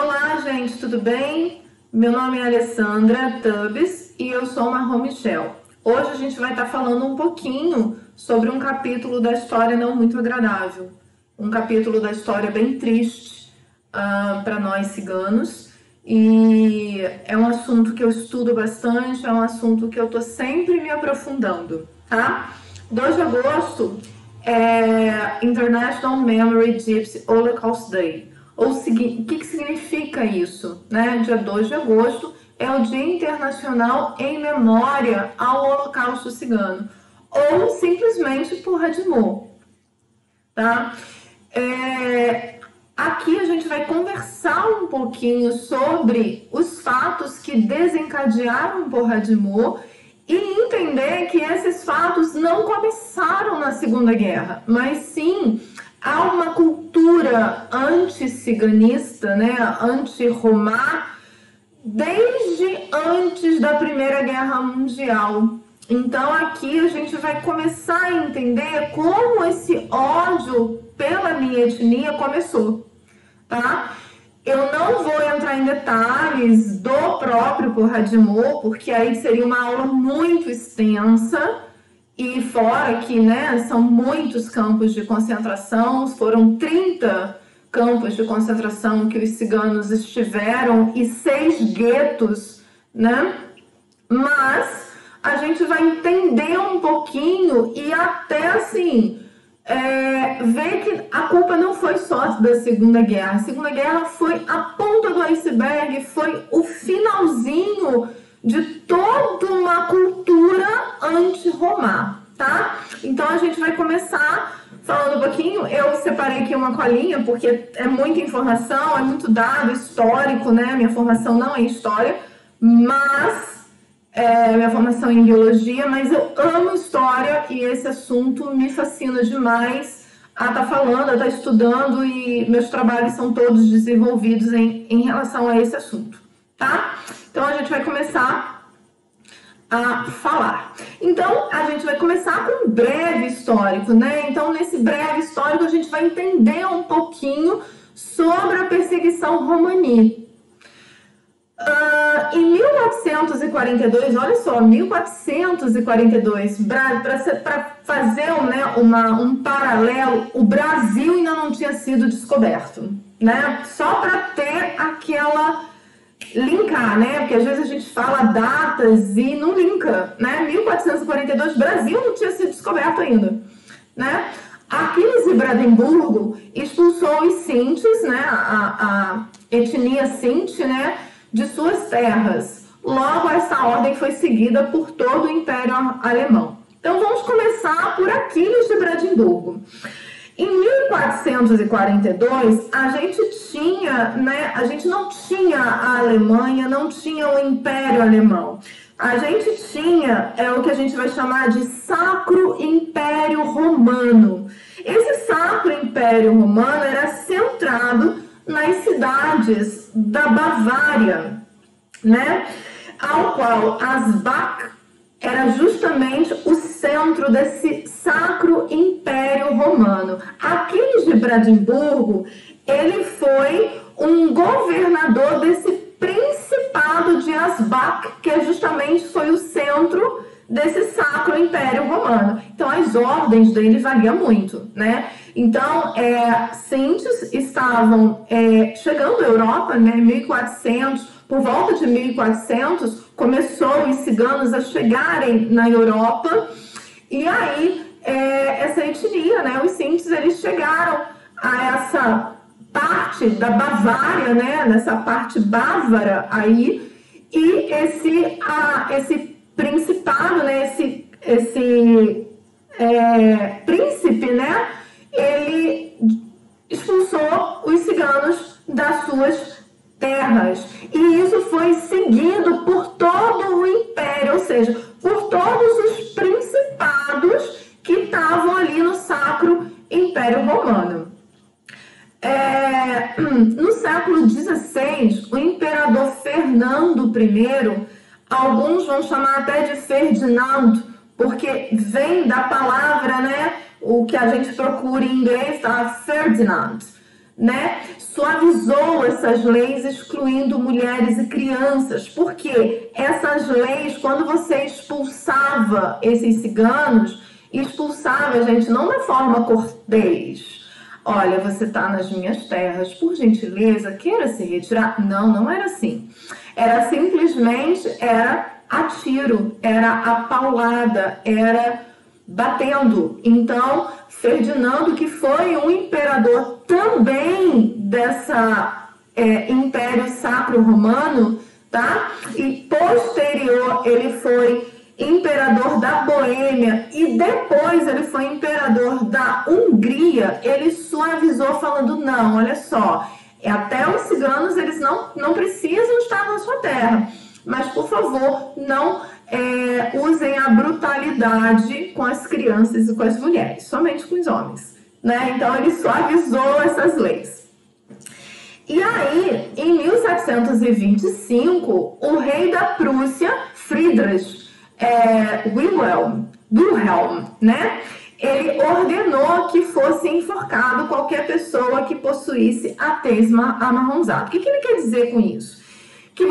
Olá, gente, tudo bem? Meu nome é Alessandra Tubbs e eu sou uma Romichel. Hoje a gente vai estar falando um pouquinho sobre um capítulo da história não muito agradável, um capítulo da história bem triste para nós ciganos, e é um assunto que eu estudo bastante, é um assunto que eu tô sempre me aprofundando, tá? 2 de agosto é International Memory Gypsy Holocaust Day. O que significa isso? Né? Dia 2 de agosto é o Dia Internacional em Memória ao Holocausto Cigano, ou simplesmente Porra de Mo. Tá? Aqui a gente vai conversar um pouquinho sobre os fatos que desencadearam Porra de Mo e entender que esses fatos não começaram na Segunda Guerra, mas sim há uma cultura anti-ciganista, né, anti-romá, desde antes da Primeira Guerra Mundial. Então aqui a gente vai começar a entender como esse ódio pela minha etnia começou, tá? Eu não vou entrar em detalhes do próprio Porra de Mo, porque aí seria uma aula muito extensa, e fora que, né, são muitos campos de concentração, foram 30 campos de concentração que os ciganos estiveram e 6 guetos, né? Mas a gente vai entender um pouquinho e até assim ver que a culpa não foi só da Segunda Guerra. A Segunda Guerra foi a ponta do iceberg, foi o finalzinho de toda uma cultura anti-romá, tá? Então a gente vai começar falando um pouquinho. Eu separei aqui uma colinha porque é muita informação, é muito dado histórico, né? Minha formação não é história, mas minha formação é em biologia, mas eu amo história e esse assunto me fascina demais a estar falando, a estar estudando, e meus trabalhos são todos desenvolvidos em relação a esse assunto, tá? Então a gente vai começar a falar. Então a gente vai começar com um breve histórico, né? Então nesse breve histórico a gente vai entender um pouquinho sobre a perseguição romani. Em 1442, olha só, 1442, para fazer um paralelo, o Brasil ainda não tinha sido descoberto, né? Só para ter aquela linkar, né? Porque às vezes a gente fala datas e não linka, né? 1442, Brasil não tinha sido descoberto ainda, né? Aquiles de Brandemburgo expulsou os Sintis, né? A etnia Sinti, né? De suas terras. Logo, essa ordem foi seguida por todo o Império Alemão. Então, vamos começar por Aquiles de Brandemburgo. Em 1442, a gente não tinha a Alemanha, não tinha o Império Alemão. A gente tinha o que a gente vai chamar de Sacro Império Romano. Esse Sacro Império Romano era centrado nas cidades da Bavária, né? Ao qual Asbach era justamente o centro desse Sacro Império Romano. Aquiles de Brandemburgo, ele foi um governador desse Principado de Asbach, que justamente foi o centro desse Sacro Império Romano. Então, as ordens dele variam muito, né? Então, Sintis estavam chegando à Europa, né, 1400, por volta de 1400, começou os ciganos a chegarem na Europa, e aí essa etnia, né, os Sintis, eles chegaram a essa parte da Bavária, né, nessa parte bávara aí, e esse principado, né, esse príncipe, né, ele expulsou os ciganos das suas terras. E isso foi seguido por todo o império, ou seja, por todos os principados que estavam ali no Sacro Império Romano. No século XVI, o imperador Fernando I, alguns vão chamar até de Ferdinando, porque vem da palavra, né, o que a gente procura em inglês, tá? Ferdinand, né? Suavizou essas leis, excluindo mulheres e crianças, porque essas leis, quando você expulsava esses ciganos, expulsava, gente, não da forma cortês. Olha, você está nas minhas terras, por gentileza, queira se retirar. Não, não era assim. Era simplesmente, era a tiro, era a paulada, era batendo. Então, Ferdinando, que foi um imperador também dessa Império Sacro Romano, tá? E posterior ele foi imperador da Boêmia e depois ele foi imperador da Hungria. Ele suavizou falando, não, olha só, até os ciganos eles não precisam estar na sua terra, mas por favor, não usem a brutalidade com as crianças e com as mulheres, somente com os homens, né? Então ele suavizou essas leis. E aí, em 1725, o rei da Prússia, Friedrich Wilhelm, né? Ele ordenou que fosse enforcado qualquer pessoa que possuísse a tez amarronzada. O que ele quer dizer com isso? Que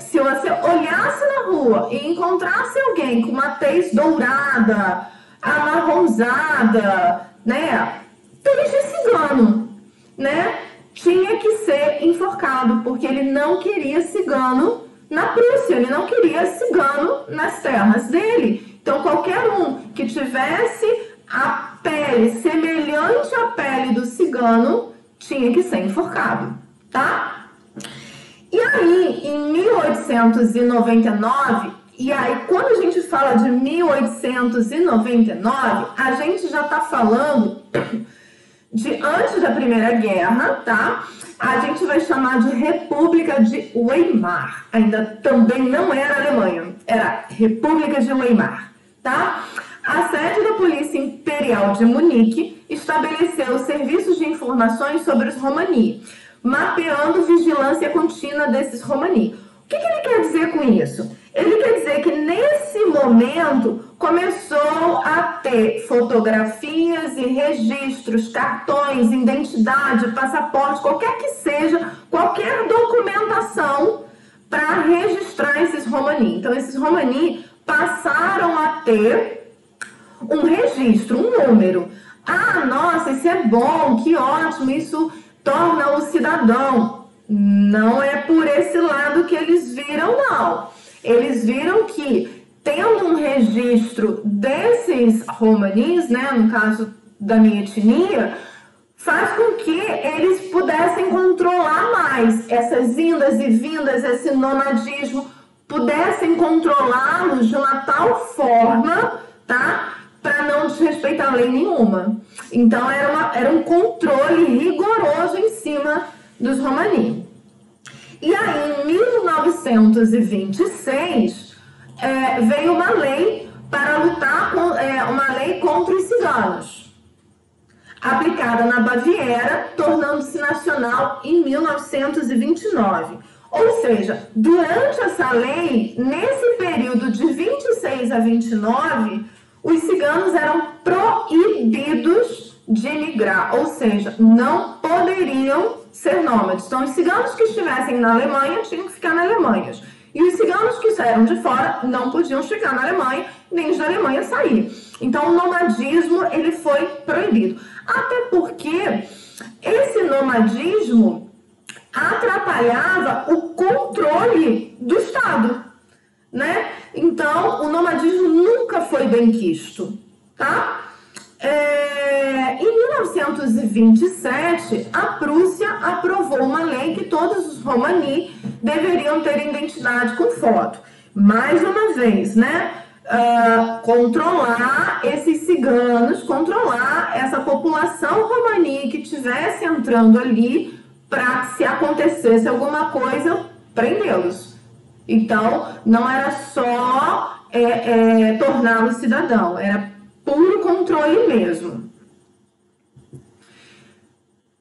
se você olhasse na rua e encontrasse alguém com uma tez dourada, amarronzada, né? Tez de cigano, né? Tinha que ser enforcado, porque ele não queria cigano na Prússia, ele não queria cigano nas terras dele. Então, qualquer um que tivesse a pele semelhante à pele do cigano tinha que ser enforcado, tá? E aí, em 1899, e aí quando a gente fala de 1899, a gente já está falando de antes da Primeira Guerra, tá? A gente vai chamar de República de Weimar. Ainda também não era Alemanha, era República de Weimar, tá? A sede da Polícia Imperial de Munique estabeleceu serviços de informações sobre os Romani, mapeando vigilância contínua desses Romani. O que ele quer dizer com isso? Ele quer dizer que nesse momento começou a ter fotografias e registros, cartões, identidade, passaporte, qualquer que seja, qualquer documentação para registrar esses Romani. Então, esses Romani passaram a ter um registro, um número. Ah, nossa, isso é bom, que ótimo, isso torna o cidadão. Não é por esse lado que eles viram, não. Eles viram que, tendo um registro desses romanis, né, no caso da minha etnia, faz com que eles pudessem controlar mais essas indas e vindas, esse nomadismo, pudessem controlá-los de uma tal forma, tá, para não desrespeitar lei nenhuma. Então, era um controle rigoroso em cima dos Romani. E aí, em 1926, veio uma lei para lutar uma lei contra os ciganos, aplicada na Baviera, tornando-se nacional em 1929. Ou seja, durante essa lei, nesse período de 26 a 29, os ciganos eram proibidos de migrar, ou seja, não poderiam ser nômades. Então, os ciganos que estivessem na Alemanha tinham que ficar na Alemanha. E os ciganos que eram de fora não podiam ficar na Alemanha, nem da Alemanha sair. Então, o nomadismo ele foi proibido. Até porque esse nomadismo atrapalhava o controle do Estado, né? Então, o nomadismo nunca foi bem quisto, tá? Em 1927, a Prússia aprovou uma lei que todos os Romani deveriam ter identidade com foto. Mais uma vez, né? Controlar esses ciganos, controlar essa população Romani que estivesse entrando ali para, se acontecesse alguma coisa, prendê-los. Então, não era só torná-lo cidadão, era puro controle mesmo.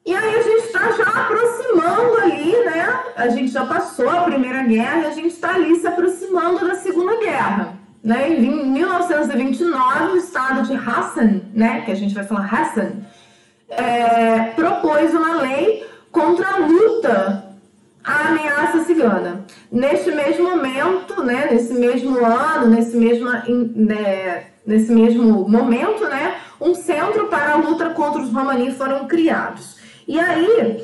E aí a gente está já aproximando ali, né? A gente já passou a Primeira Guerra e a gente está ali se aproximando da Segunda Guerra. Né? Em 1929, o estado de Hessen, né? Que a gente vai falar Hessen, propôs uma lei contra a luta à ameaça cigana. Neste mesmo momento, né, nesse mesmo ano, nesse mesmo momento, né, um centro para a luta contra os Romani foram criados. E aí,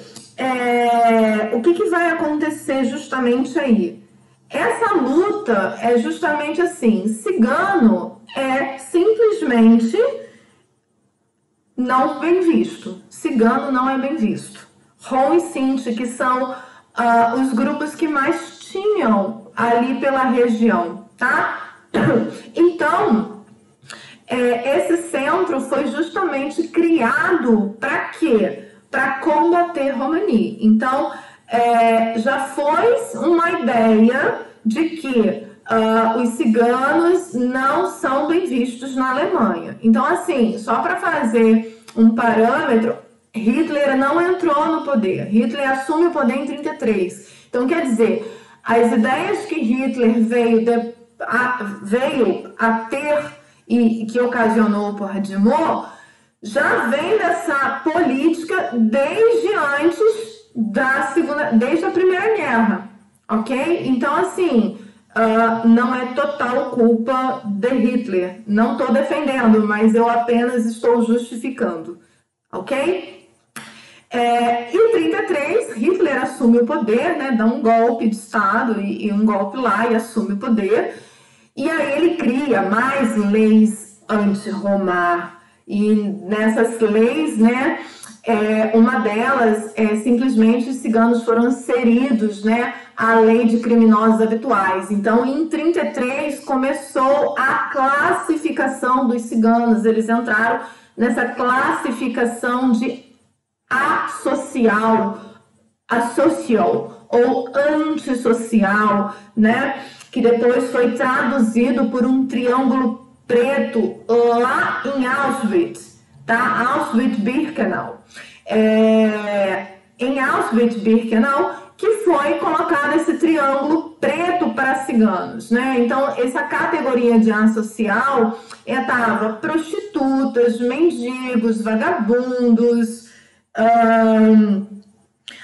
o que vai acontecer justamente aí? Essa luta é justamente assim, cigano é simplesmente não bem visto. Cigano não é bem visto. Rom e Sinti, que são os grupos que mais tinham ali pela região, tá? Então, esse centro foi justamente criado para quê? Para combater Romani. Então, já foi uma ideia de que os ciganos não são bem vistos na Alemanha. Então, assim, só para fazer um parâmetro, Hitler não entrou no poder. Hitler assume o poder em 1933. Então, quer dizer, as ideias que Hitler veio a ter e que ocasionou o Porradimor já vem dessa política desde antes desde a Primeira Guerra, ok? Então, assim, não é total culpa de Hitler. Não estou defendendo, mas eu apenas estou justificando, ok? Em 1933, Hitler assume o poder, né, dá um golpe de Estado e um golpe lá e assume o poder. E aí ele cria mais leis anti-Roma. E nessas leis, né, uma delas é simplesmente os ciganos foram inseridos, né, à lei de criminosos habituais. Então, em 1933, começou a classificação dos ciganos. Eles entraram nessa classificação de asocial ou antissocial, né, que depois foi traduzido por um triângulo preto lá em Auschwitz, tá? Auschwitz-Birkenau. Em Auschwitz-Birkenau que foi colocado esse triângulo preto para ciganos, né? Então, essa categoria de asocial estava prostitutas, mendigos, vagabundos,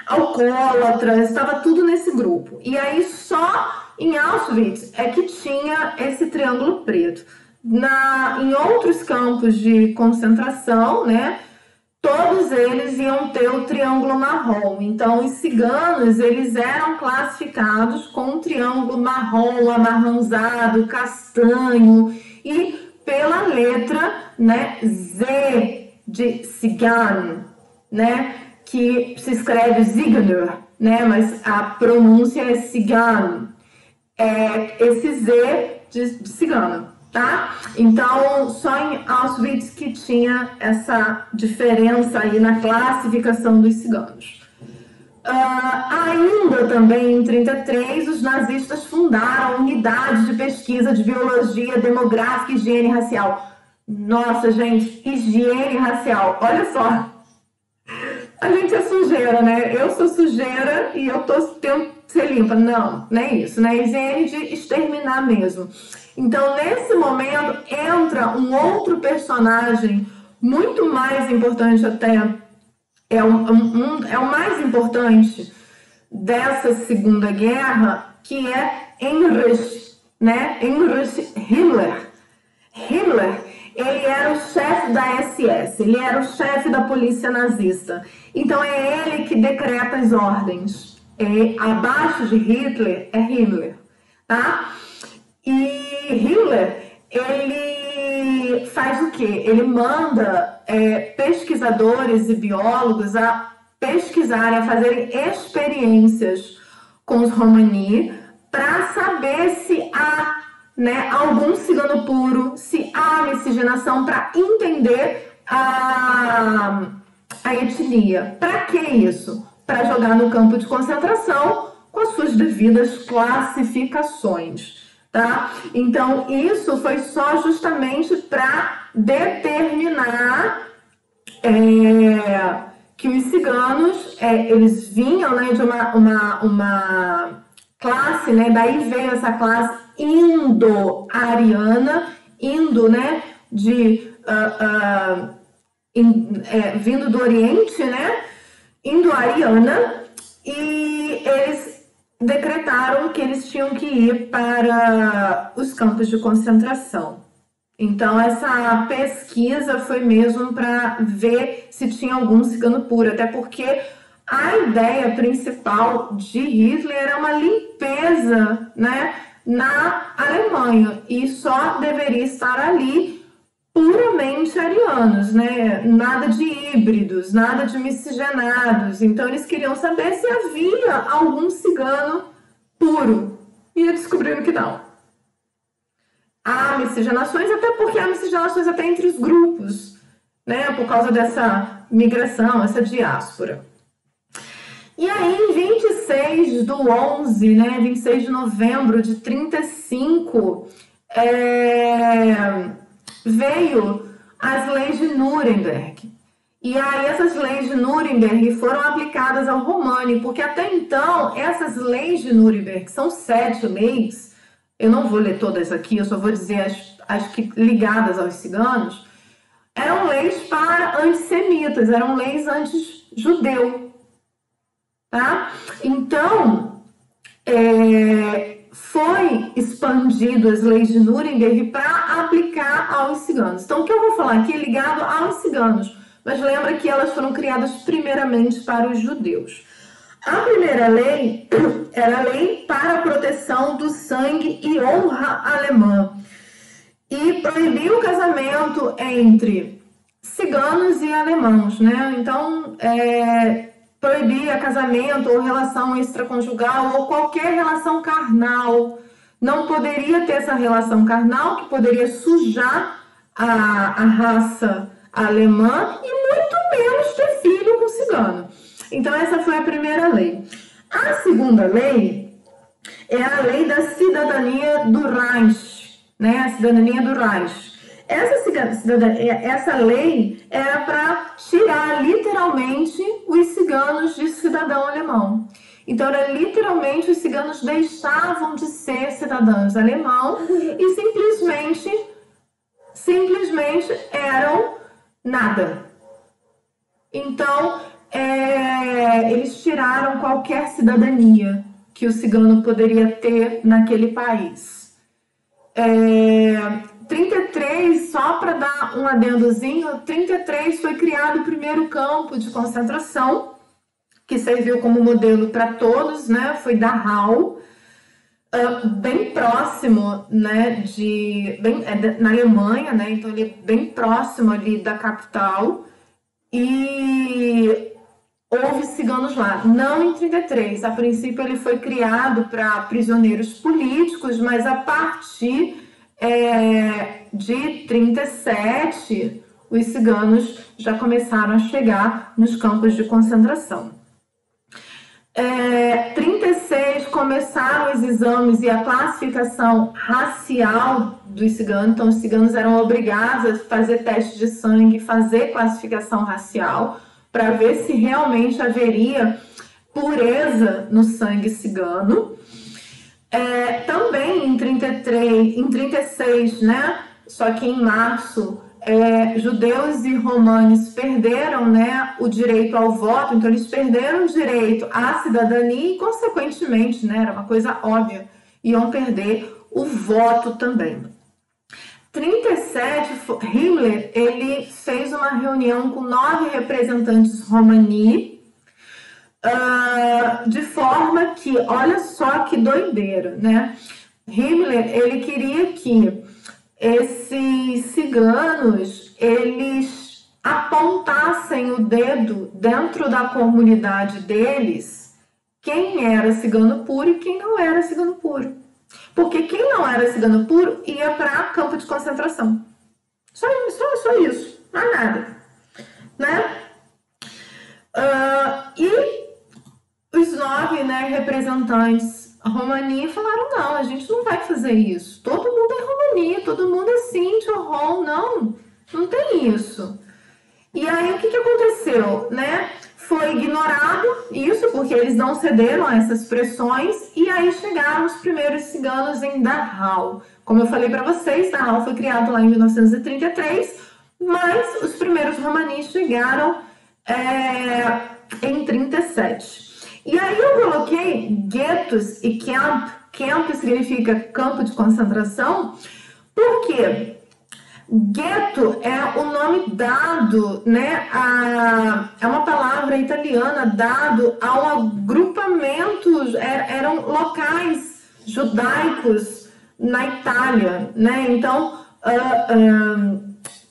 alcoólatras, estava tudo nesse grupo. E aí só em Auschwitz é que tinha esse triângulo preto. Em outros campos de concentração, né, todos eles iam ter o triângulo marrom. Então, os ciganos, eles eram classificados com um triângulo marrom, amarronzado, castanho, e pela letra, né, Z de Zigan, né, que se escreve Zigner, né, mas a pronúncia é Zigan. Esse Z de cigano, tá? Então, só em Auschwitz que tinha essa diferença aí na classificação dos ciganos. Ainda também em 1933, os nazistas fundaram unidades de pesquisa de biologia demográfica e higiene racial. Nossa, gente, higiene racial, olha só. A gente é sujeira, né? Eu sou sujeira e eu tô tendo ser limpa. Não, não é isso, né? Higiene de exterminar mesmo. Então, nesse momento, entra um outro personagem muito mais importante até, é o mais importante dessa Segunda Guerra, que é Heinrich, né? Heinrich Himmler. Himmler, ele era o chefe da SS, ele era o chefe da polícia nazista. Então, é ele que decreta as ordens. Abaixo de Hitler é Himmler, tá? E Himmler, ele faz o quê? Ele manda pesquisadores e biólogos a pesquisarem, a fazerem experiências com os Romani para saber se há, né, algum cigano puro, se há miscigenação, para entender a etnia. Para que isso? Para jogar no campo de concentração com as suas devidas classificações, tá? Então, isso foi só justamente para determinar que os ciganos, eles vinham, né, de uma classe, né, daí veio essa classe indo-ariana, né, vindo do Oriente, né, indo-ariana, e eles decretaram que eles tinham que ir para os campos de concentração. Então, essa pesquisa foi mesmo para ver se tinha algum cigano puro, até porque a ideia principal de Hitler era uma limpeza, né, na Alemanha, e só deveria estar ali puramente arianos, né? Nada de híbridos, nada de miscigenados. Então eles queriam saber se havia algum cigano puro. E descobriram que não. Há miscigenações, até porque há miscigenações até entre os grupos, né? Por causa dessa migração, essa diáspora. E aí, em 26/11, né? 26 de novembro de 35, veio as leis de Nuremberg. E aí essas leis de Nuremberg foram aplicadas ao Romani, porque até então essas leis de Nuremberg são 7 leis. Eu não vou ler todas aqui, eu só vou dizer as que ligadas aos ciganos. Eram leis para antissemitas, eram leis anti-judeu, tá? Então, foi expandido as leis de Nuremberg para aplicar aos ciganos. Então, o que eu vou falar aqui é ligado aos ciganos, mas lembra que elas foram criadas primeiramente para os judeus. A primeira lei era a lei para a proteção do sangue e honra alemã, e proibiu o casamento entre ciganos e alemãos, né? Então, proibia casamento ou relação extraconjugal ou qualquer relação carnal. Não poderia ter essa relação carnal que poderia sujar a raça alemã e muito menos ter filho com cigano. Então essa foi a primeira lei. A segunda lei é a lei da cidadania do Reich, né? A cidadania do Reich. Essa lei era para tirar literalmente os ciganos de cidadão alemão. Então, era literalmente os ciganos deixavam de ser cidadãos alemãos e simplesmente eram nada. Então, eles tiraram qualquer cidadania que o cigano poderia ter naquele país. 33, só para dar um adendozinho, 33 foi criado o primeiro campo de concentração, que serviu como modelo para todos, né? Foi Dachau, bem próximo, né? Na Alemanha, né? Então ele é bem próximo ali da capital, e houve ciganos lá. Não em 33, a princípio ele foi criado para prisioneiros políticos, mas a partir de 37, os ciganos já começaram a chegar nos campos de concentração. 36, começaram os exames e a classificação racial dos ciganos. Então, os ciganos eram obrigados a fazer teste de sangue, fazer classificação racial, para ver se realmente haveria pureza no sangue cigano. Também em 36, né? Só que em março, judeus e romanos perderam, né, o direito ao voto, então eles perderam o direito à cidadania e, consequentemente, né, era uma coisa óbvia, iam perder o voto também. 37, Himmler, ele fez uma reunião com 9 representantes romani, de forma que, olha só que doideira, né? Himmler, ele queria que esses ciganos, eles apontassem o dedo dentro da comunidade deles, quem era cigano puro e quem não era cigano puro. Porque quem não era cigano puro ia para campo de concentração. Só isso, não há nada, né? E os 9, né, representantes romani falaram: não, a gente não vai fazer isso. Todo mundo é romani, todo mundo é sinti ou rom, não tem isso. E aí o que aconteceu, né? Foi ignorado isso, porque eles não cederam a essas pressões, e aí chegaram os primeiros ciganos em Dachau. Como eu falei para vocês, Dachau foi criado lá em 1933, mas os primeiros romanis chegaram em 37. E aí eu coloquei guetos e camp. Camp significa campo de concentração, porque gueto é o nome dado, né? É uma palavra italiana dado a um agrupamento, eram locais judaicos na Itália, né? Então,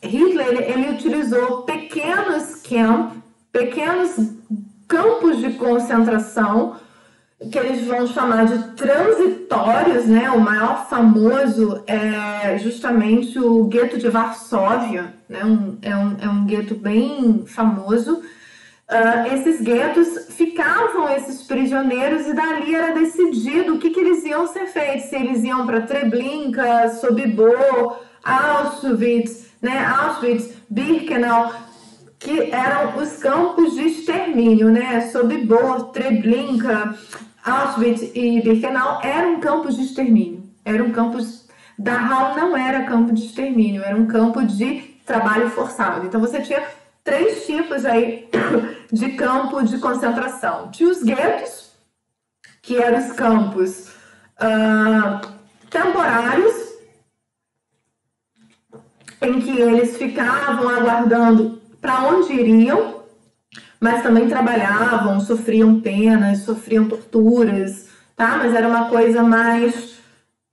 Hitler, ele utilizou pequenos campos de concentração, que eles vão chamar de transitórios, né? O maior famoso é justamente o gueto de Varsóvia, né? É um gueto bem famoso. Esses guetos ficavam esses prisioneiros e dali era decidido o que eles iam ser feitos, se eles iam para Treblinka, Sobibor, Auschwitz, né? Auschwitz, Birkenau, que eram os campos de extermínio, né? Sobibor, Treblinka, Auschwitz e Birkenau eram campos de extermínio. Eram campos. Dachau não era campo de extermínio, era um campo de trabalho forçado. Então você tinha 3 tipos aí de campo de concentração. Tinha os guetos, que eram os campos temporários, em que eles ficavam aguardando para onde iriam, mas também trabalhavam, sofriam penas, sofriam torturas, tá? Mas era uma coisa mais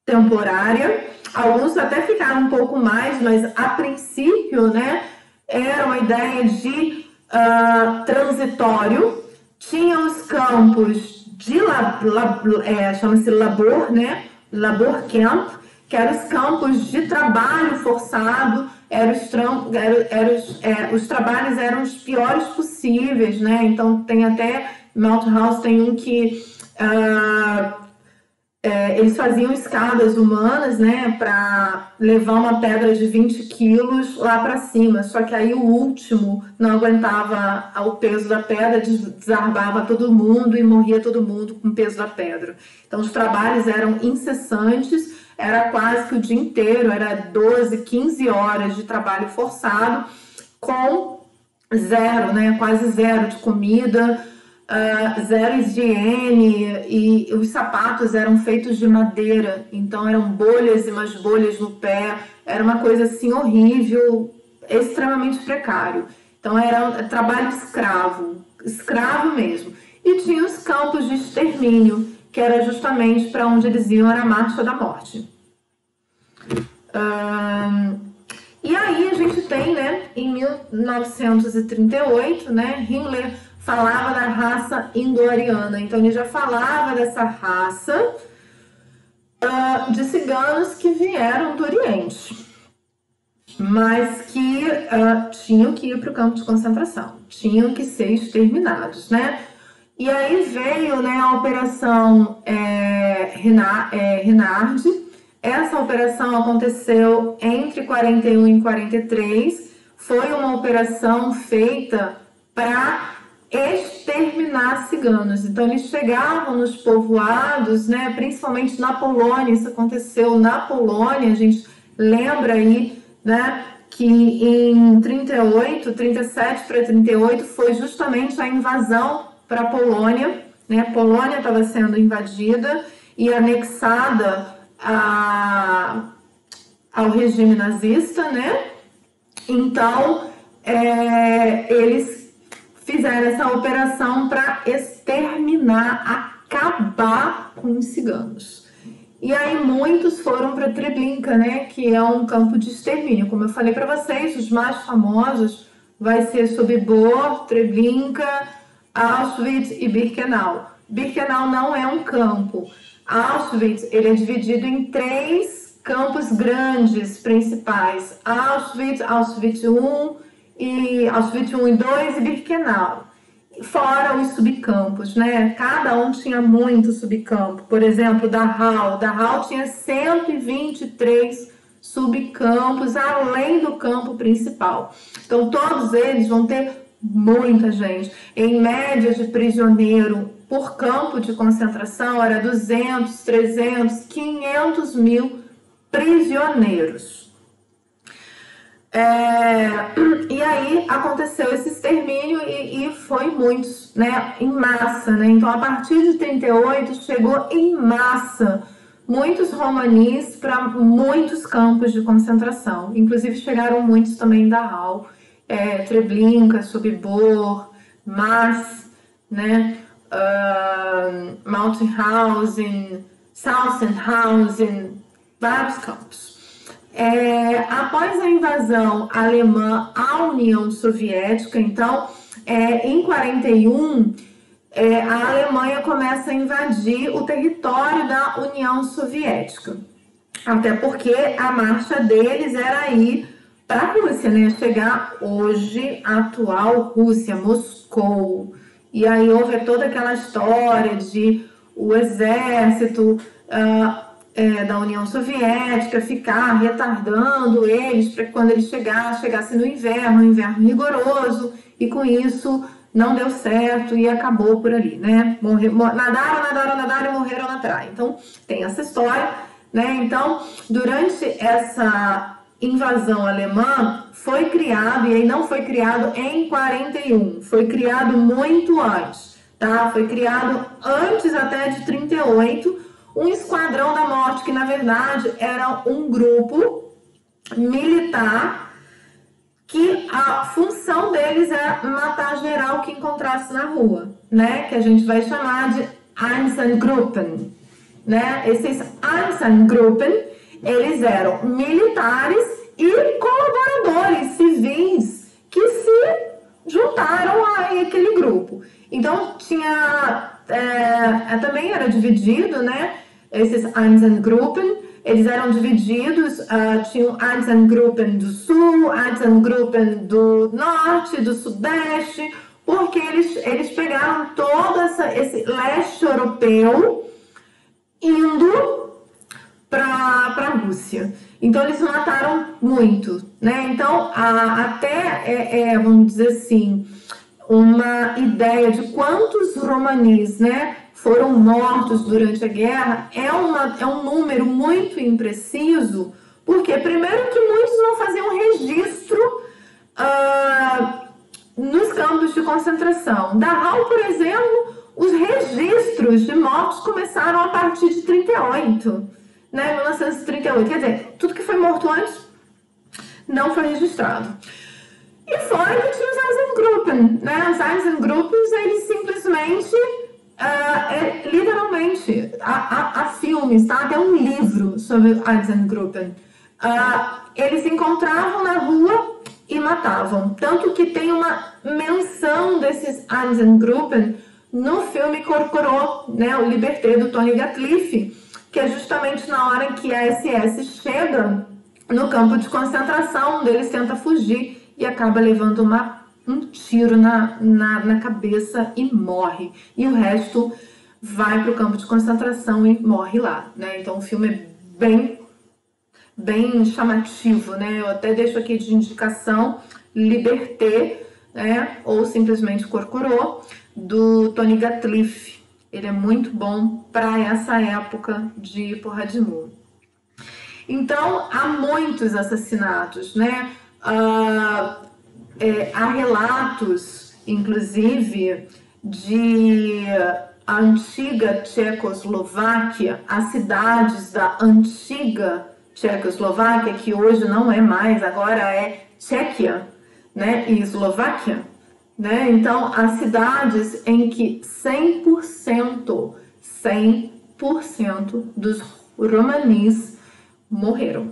temporária. Alguns até ficaram um pouco mais, mas a princípio, né, era uma ideia de transitório. Tinha os campos de chama-se labor, né? Labor camp, que eram os campos de trabalho forçado. Os trabalhos eram os piores possíveis, né? Então tem até Malthouse tem um que eles faziam escadas humanas, né, para levar uma pedra de 20 quilos lá para cima. Só que aí o último não aguentava o peso da pedra, desarmava todo mundo e morria todo mundo com o peso da pedra. Então os trabalhos eram incessantes. Era quase que o dia inteiro, era 12, 15 horas de trabalho forçado, com zero, né? Quase zero de comida, zero higiene, e os sapatos eram feitos de madeira, então eram bolhas e mais bolhas no pé, era uma coisa assim horrível, extremamente precário. Então era trabalho escravo mesmo. E tinha os campos de extermínio, que era justamente para onde eles iam, era a Marcha da Morte. E aí a gente tem, né, em 1938, né, Himmler falava da raça indo-ariana. Então ele já falava dessa raça de ciganos que vieram do Oriente, mas que tinham que ir para o campo de concentração, tinham que ser exterminados, né? E aí veio, né, a Operação Renard. Essa operação aconteceu entre 41 e 43. Foi uma operação feita para exterminar ciganos. Então eles chegavam nos povoados, né, principalmente na Polônia. Isso aconteceu na Polônia. A gente lembra aí, né, que em 37 para 38 foi justamente a invasão para a Polônia, né? A Polônia estava sendo invadida e anexada ao regime nazista, né? Então, eles fizeram essa operação para exterminar, acabar com os ciganos. E aí muitos foram para Treblinka, né? Que é um campo de extermínio. Como eu falei para vocês, os mais famosos vai ser Sobibor, Treblinka, Auschwitz e Birkenau. Birkenau não é um campo. Auschwitz, ele é dividido em 3 campos grandes principais. Auschwitz, Auschwitz I e 2 e Birkenau. Fora os subcampos, né? Cada um tinha muito subcampo. Por exemplo, Dachau tinha 123 subcampos além do campo principal. Então todos eles vão ter muita gente. Em média de prisioneiro por campo de concentração era 200, 300, 500 mil prisioneiros. E aí aconteceu esse extermínio e foi muitos, né, em massa, né? Então, a partir de 38, chegou em massa muitos romanis para muitos campos de concentração. Inclusive, chegaram muitos também da Dachau, Treblinka, Sobibor, Mars, né? Mauthausen, Sachsenhausen, vários campos. Após a invasão alemã à União Soviética, então, em 41, a Alemanha começa a invadir o território da União Soviética. Até porque a marcha deles era ir para a Rússia, né? Chegar hoje a atual Rússia, Moscou. E aí houve toda aquela história de o exército da União Soviética ficar retardando eles para que quando eles chegasse no inverno, um inverno rigoroso, e com isso não deu certo e acabou por ali, né? Nadaram e morreram na praia. Então, tem essa história, né? Então, durante essa invasão alemã, foi criado, e aí não foi criado em 41, foi criado muito antes, tá? Foi criado antes até de 38, um esquadrão da morte, que na verdade era um grupo militar que a função deles era matar geral que encontrasse na rua, né? Que a gente vai chamar de Einsatzgruppen, né? Esses Einsatzgruppen, eles eram militares e colaboradores civis que se juntaram a aquele grupo. Então, também era dividido, né? Esses Einsatzgruppen, eles eram divididos, tinham Einsatzgruppen do Sul, Einsatzgruppen do Norte, do Sudeste, porque eles pegaram todo esse leste europeu indo para a Rússia. Então, eles mataram muito, né? Então, vamos dizer assim, uma ideia de quantos romanis, né, foram mortos durante a guerra é um número muito impreciso, porque primeiro que muitos não faziam registro nos campos de concentração. Dachau, por exemplo, os registros de mortos começaram a partir de 38, né, 1938. Quer dizer, tudo que foi morto antes não foi registrado. E fora que tinha os Einsatzgruppen, né? Os Einsatzgruppen, eles simplesmente, literalmente, há filmes, tá? Tem um livro sobre Einsatzgruppen. Eles se encontravam na rua e matavam. Tanto que tem uma menção desses Einsatzgruppen no filme Corporó, né? O Liberté, do Tony Gatliff, que é justamente na hora em que a SS chega no campo de concentração, um deles tenta fugir e acaba levando um tiro na cabeça e morre. E o resto vai para o campo de concentração e morre lá, né? Então o filme é bem chamativo, né? Eu até deixo aqui de indicação Liberté, né? Ou simplesmente Corporó, do Tony Gatliff. Ele é muito bom para essa época de Porradimur. Então, há muitos assassinatos, né? Há relatos, inclusive, de a antiga Tchecoslováquia, as cidades da antiga Tchecoslováquia, que hoje não é mais, agora é Tchequia, né? E Eslováquia, né? Então, as cidades em que 100% dos romanis morreram,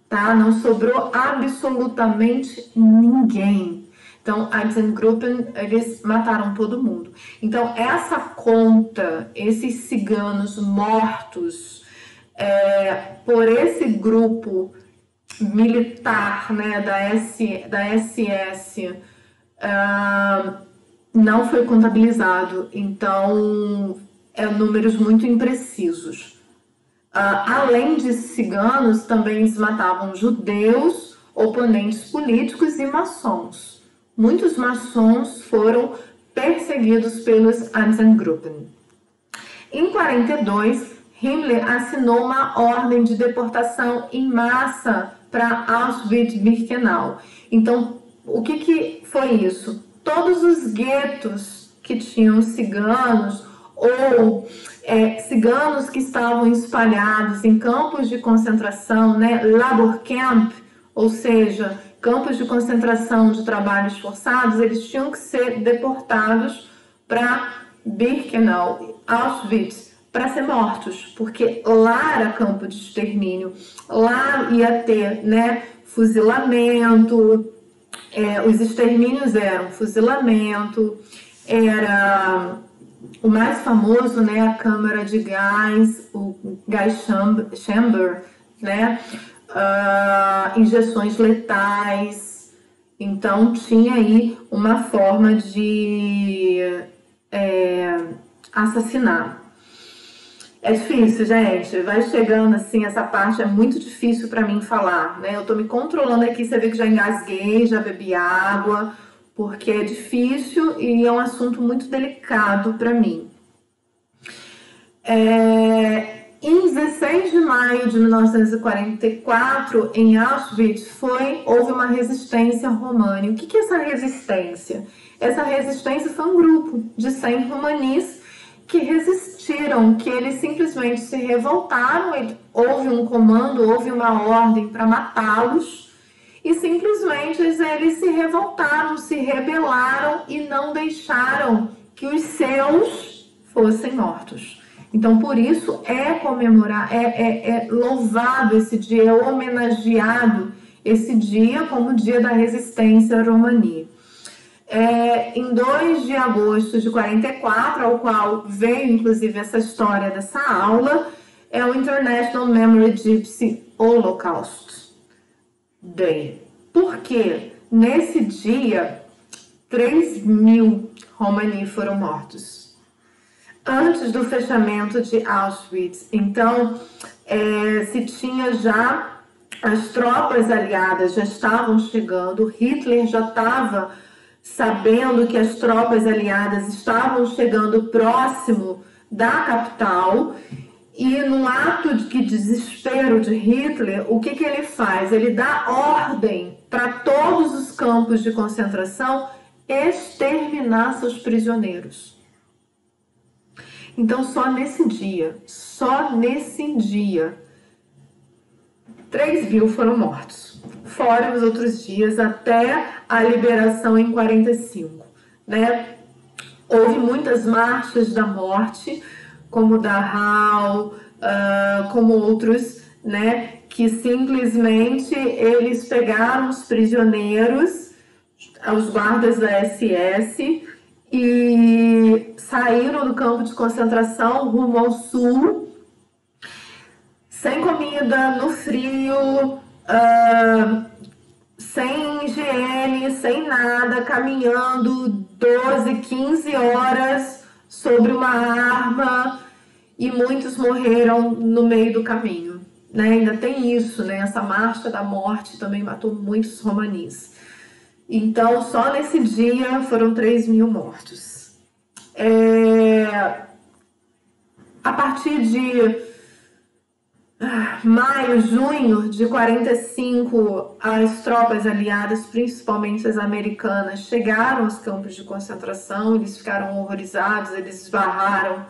tá? Não sobrou absolutamente ninguém. Então, Einsatzgruppen, eles mataram todo mundo. Então, essa conta, esses ciganos mortos por esse grupo militar, né, da SS, não foi contabilizado. Então, números muito imprecisos. Além de ciganos, também eles matavam judeus, oponentes políticos e maçons. Muitos maçons foram perseguidos pelos Einsatzgruppen. Em 42, Himmler assinou uma ordem de deportação em massa para Auschwitz-Birkenau. Então, o que foi isso? Todos os guetos que tinham ciganos ou ciganos que estavam espalhados em campos de concentração, né, Laborcamp, ou seja, campos de concentração de trabalhos forçados, eles tinham que ser deportados para Birkenau, Auschwitz, para ser mortos, porque lá era campo de extermínio, lá ia ter, né, fuzilamento, os extermínios eram fuzilamento, era o mais famoso, né, a câmara de gás, o gas chamber, né, injeções letais. Então tinha aí uma forma de assassinar. É difícil, gente, vai chegando assim, essa parte é muito difícil para mim falar, né? Eu tô me controlando aqui, você vê que já engasguei, já bebi água, porque é difícil e é um assunto muito delicado para mim. Em 16 de maio de 1944, em Auschwitz, houve uma resistência romani. O que é essa resistência? Essa resistência foi um grupo de 100 romanis que resistiram, que eles simplesmente se revoltaram, houve um comando, houve uma ordem para matá-los, e simplesmente eles se revoltaram, se rebelaram e não deixaram que os seus fossem mortos. Então, por isso, é louvado esse dia, é homenageado esse dia como o dia da resistência romani. Em 2 de agosto de 44, ao qual veio inclusive essa história dessa aula, é o International Memory Gypsy Holocaust Day. Porque nesse dia 3.000 romani foram mortos antes do fechamento de Auschwitz. Então se tinha já, as tropas aliadas já estavam chegando, Hitler já estava sabendo que as tropas aliadas estavam chegando próximo da capital, e num ato de desespero de Hitler, o que ele faz? Ele dá ordem para todos os campos de concentração exterminar seus prisioneiros. Então, só nesse dia, 3.000 foram mortos. Fora os outros dias, até a liberação em 45, né? Houve muitas marchas da morte, como Dachau, como outros, né? Que simplesmente eles pegaram os prisioneiros, os guardas da SS, e saíram do campo de concentração rumo ao sul, sem comida, no frio, sem higiene, sem nada, caminhando 12, 15 horas sobre uma arma, e muitos morreram no meio do caminho, né? Ainda tem isso, né? Essa marcha da morte também matou muitos romanis. Então, só nesse dia foram 3.000 mortos. A partir de maio, junho de 45, as tropas aliadas, principalmente as americanas, chegaram aos campos de concentração. Eles ficaram horrorizados, eles esbarraram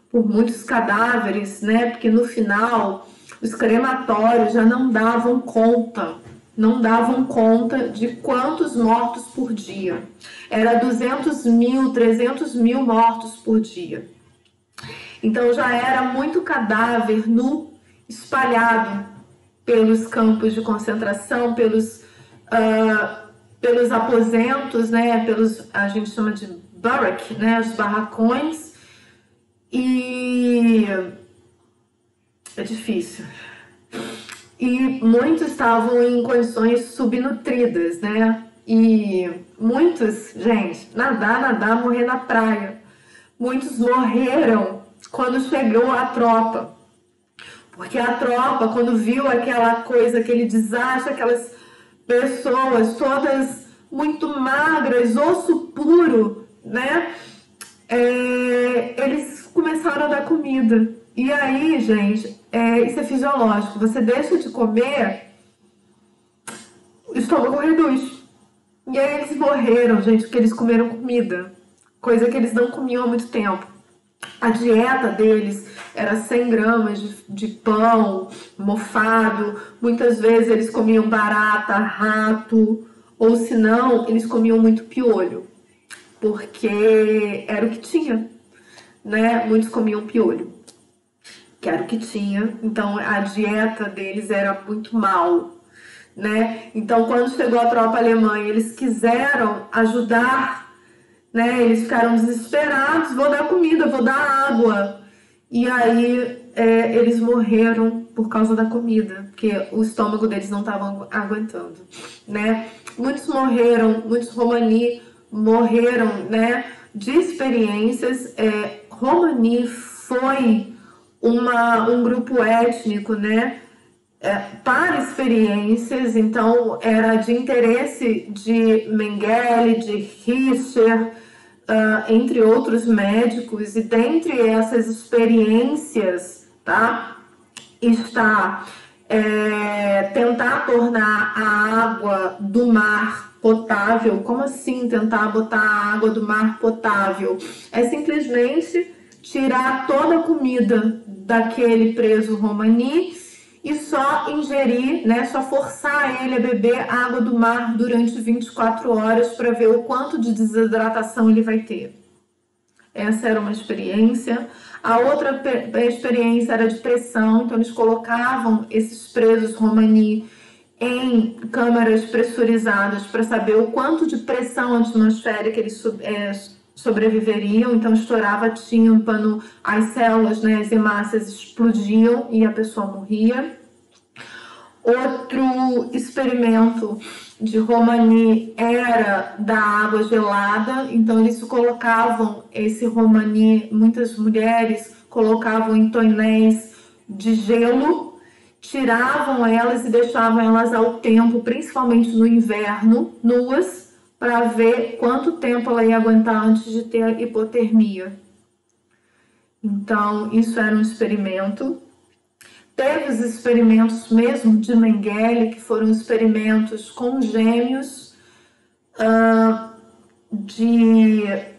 por muitos cadáveres, né? Porque no final os crematórios já não davam conta de quantos mortos por dia. Era 200.000, 300.000 mortos por dia. Então já era muito cadáver nu espalhado pelos campos de concentração, pelos aposentos, né? A gente chama de barrack, né? Os barracões. E é difícil. E muitos estavam em condições subnutridas, né? E muitos, gente, nadar, morrer na praia. Muitos morreram quando chegou a tropa. Porque a tropa, quando viu aquela coisa, aquele desastre, aquelas pessoas todas muito magras, osso puro, né? eles começaram a dar comida. E aí, gente, isso é fisiológico. Você deixa de comer, o estômago reduz. E aí eles morreram, gente, porque eles comeram comida, coisa que eles não comiam há muito tempo. A dieta deles era 100 gramas de pão mofado, muitas vezes eles comiam barata, rato, ou se não, eles comiam muito piolho, porque era o que tinha, né? Muitos comiam piolho, que era o que tinha, então a dieta deles era muito mal, né? Então, quando chegou a tropa alemã e eles quiseram ajudar, né? Eles ficaram desesperados, vou dar comida, vou dar água. E aí eles morreram por causa da comida, porque o estômago deles não estava aguentando, né? Muitos morreram, muitos romani morreram, né? De experiências. Romani foi um grupo étnico, né? Para experiências, então era de interesse de Mengele, de Richter, entre outros médicos, e dentre essas experiências, tá, está tentar tornar a água do mar potável. Como assim tentar botar a água do mar potável? É simplesmente tirar toda a comida daquele preso romani e só ingerir, né, só forçar ele a beber água do mar durante 24 horas para ver o quanto de desidratação ele vai ter. Essa era uma experiência. A outra experiência era de pressão, então eles colocavam esses presos romani em câmaras pressurizadas para saber o quanto de pressão atmosférica eles sobreviveriam. Então estourava tímpano, as células, né, as hemácias explodiam e a pessoa morria. Outro experimento de romani era da água gelada, então eles colocavam esse romani, muitas mulheres colocavam em tonéis de gelo, tiravam elas e deixavam elas ao tempo, principalmente no inverno, nuas, para ver quanto tempo ela ia aguentar antes de ter hipotermia. Então, isso era um experimento. Teve os experimentos mesmo de Mengele, que foram experimentos com gêmeos,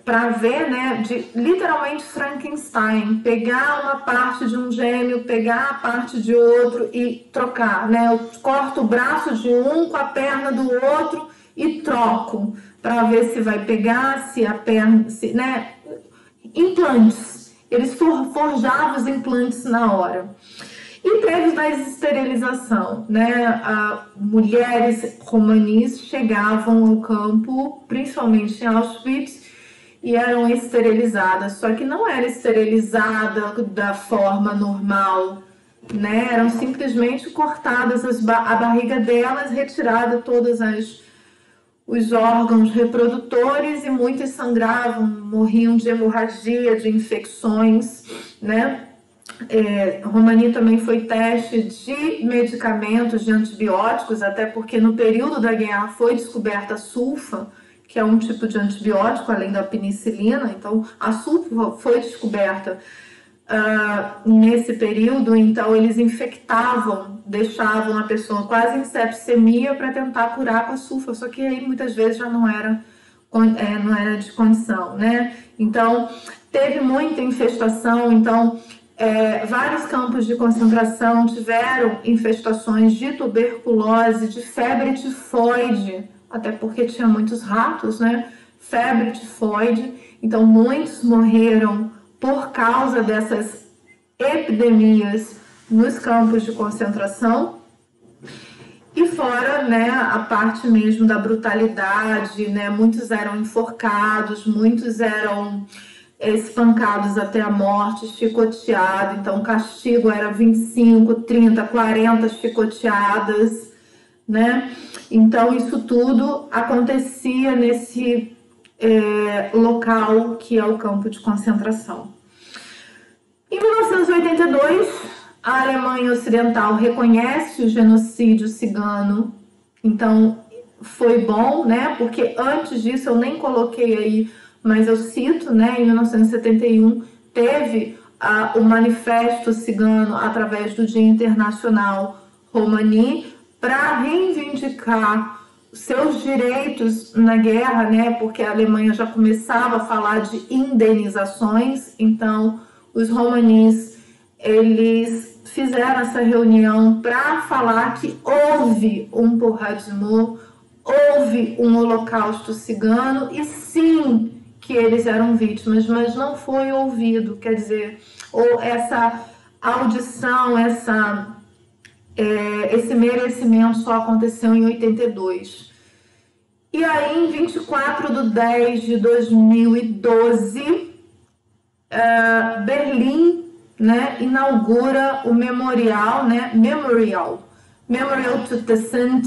para ver, né, de literalmente Frankenstein, pegar uma parte de um gêmeo, pegar a parte de outro e trocar, né? Eu corto o braço de um com a perna do outro e troco, para ver se vai pegar, se a perna, né? Implantes. Eles forjavam os implantes na hora. E teve da esterilização, né? Mulheres romanis chegavam ao campo, principalmente em Auschwitz, e eram esterilizadas. Só que não era esterilizada da forma normal, né? Eram simplesmente cortadas a barriga delas, retirada todas os órgãos reprodutores, e muitas sangravam, morriam de hemorragia, de infecções, né? Romani também foi teste de medicamentos, de antibióticos, até porque no período da guerra foi descoberta a sulfa, que é um tipo de antibiótico, além da penicilina. Então, a sulfa foi descoberta nesse período, então eles infectavam, deixavam a pessoa quase em sepsemia para tentar curar com a sulfa, só que aí muitas vezes já não era de condição, né? Então, teve muita infestação, então vários campos de concentração tiveram infestações de tuberculose, de febre tifoide, até porque tinha muitos ratos, né? Febre tifoide, então muitos morreram por causa dessas epidemias nos campos de concentração. E fora, né, a parte mesmo da brutalidade, né? Muitos eram enforcados, muitos eram espancados até a morte, chicoteado. Então o castigo era 25, 30, 40 chicoteadas, né? Então isso tudo acontecia nesse local que é o campo de concentração. Em 1982, a Alemanha Ocidental reconhece o genocídio cigano. Então foi bom, né? Porque antes disso eu nem coloquei aí mas eu cito, né, em 1971 teve o Manifesto Cigano através do Dia Internacional Romani para reivindicar seus direitos na guerra, né, porque a Alemanha já começava a falar de indenizações, então os romanis, eles fizeram essa reunião para falar que houve um Porradimor, houve um holocausto cigano e sim que eles eram vítimas, mas não foi ouvido, quer dizer, ou essa audição, esse merecimento só aconteceu em 82. E aí, em 24/10/2012, Berlim, né, inaugura o memorial, né, Memorial to the Saint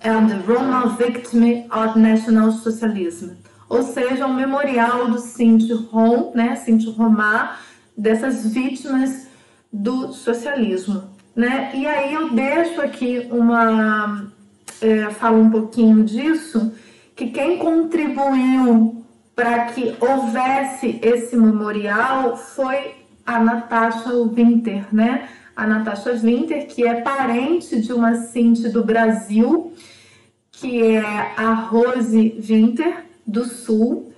and the Roma Victim of National Socialism, ou seja, um memorial do Sinti-Rom, né, Sinti-Romá, dessas vítimas do socialismo, né? E aí eu deixo aqui falo um pouquinho disso, que quem contribuiu para que houvesse esse memorial foi a Natasha Winter, né? A Natasha Winter, que é parente de uma Sinti do Brasil, que é a Rose Winter, do Sul,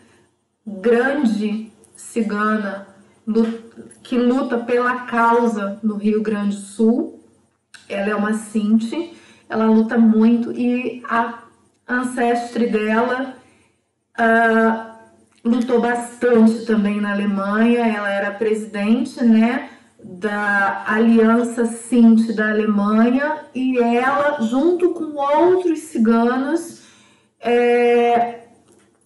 grande cigana, que luta pela causa no Rio Grande do Sul. Ela é uma Sinti, ela luta muito e a ancestre dela lutou bastante também na Alemanha. Ela era presidente, né, da Aliança Sinti da Alemanha, e ela, junto com outros ciganos,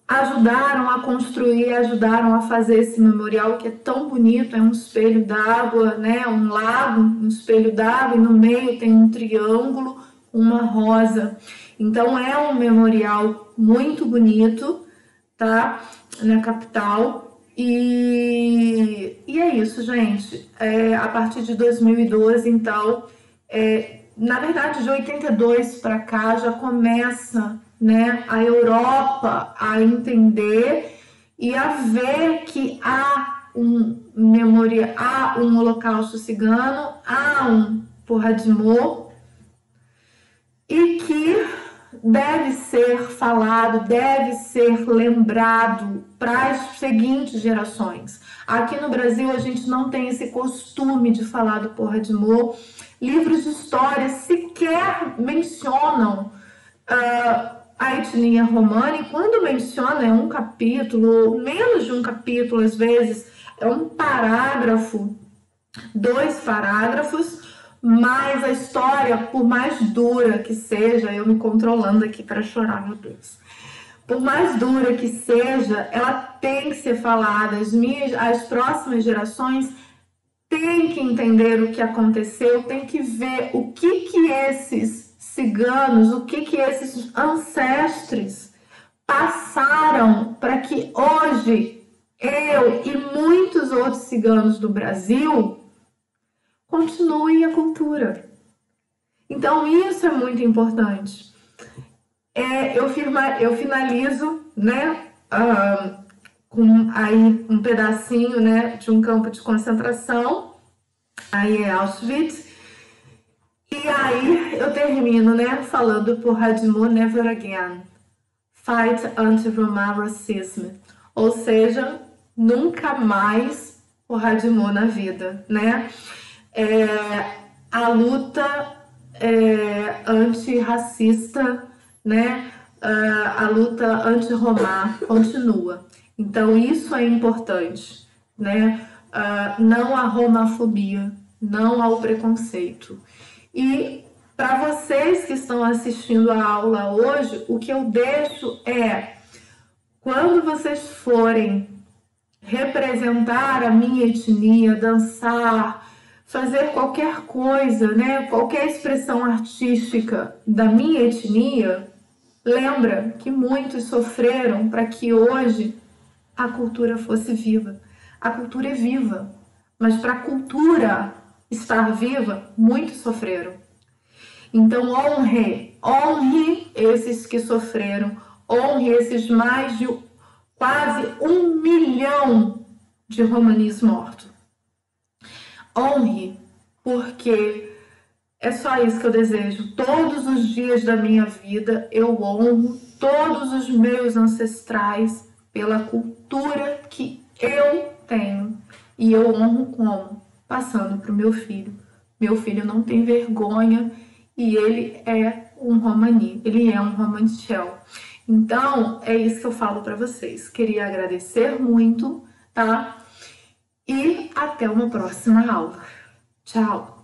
ajudaram a construir, ajudaram a fazer esse memorial que é tão bonito. É um espelho d'água, né, um lago, um espelho d'água, e no meio tem um triângulo, uma rosa. Então é um memorial muito bonito, tá, na capital. E é isso, gente. A partir de 2012, então, na verdade, de 82 para cá já começa, né, a Europa a entender e a ver que há um holocausto cigano, há um Porradimor, e que deve ser falado, deve ser lembrado para as seguintes gerações. Aqui no Brasil a gente não tem esse costume de falar do Porradimor. Livros de história sequer mencionam a etnia romana, e quando menciona é um capítulo, menos de um capítulo, às vezes é um parágrafo, 2 parágrafos, mas a história, por mais dura que seja, eu me controlando aqui para chorar, meu Deus, por mais dura que seja, ela tem que ser falada. As próximas gerações têm que entender o que aconteceu, tem que ver o que esses ciganos, o que esses ancestres passaram para que hoje eu e muitos outros ciganos do Brasil continuem a cultura. Então isso é muito importante. Eu finalizo, né, com aí um pedacinho, né, de um campo de concentração, aí é Auschwitz. E aí eu termino, né, falando Porradimor Never Again, Fight Anti-Roma Racism, ou seja, nunca mais Porradimor na vida, né? A luta antirracista, né? A luta anti-Romá continua. Então isso é importante, né? Não à romafobia, não ao preconceito. E para vocês que estão assistindo a aula hoje, o que eu deixo é, quando vocês forem representar a minha etnia, dançar, fazer qualquer coisa, né, qualquer expressão artística da minha etnia, lembra que muitos sofreram para que hoje a cultura fosse viva. A cultura é viva, mas para a cultura estar viva, muitos sofreram. Então honre esses que sofreram, honre esses mais de quase 1 milhão de romanis mortos. Honre, porque é só isso que eu desejo. Todos os dias da minha vida eu honro todos os meus ancestrais pela cultura que eu tenho. E eu honro como? Passando para o meu filho. Meu filho não tem vergonha e ele é um romani, ele é um romanchel. Então, é isso que eu falo para vocês. Queria agradecer muito, tá? E até uma próxima aula. Tchau!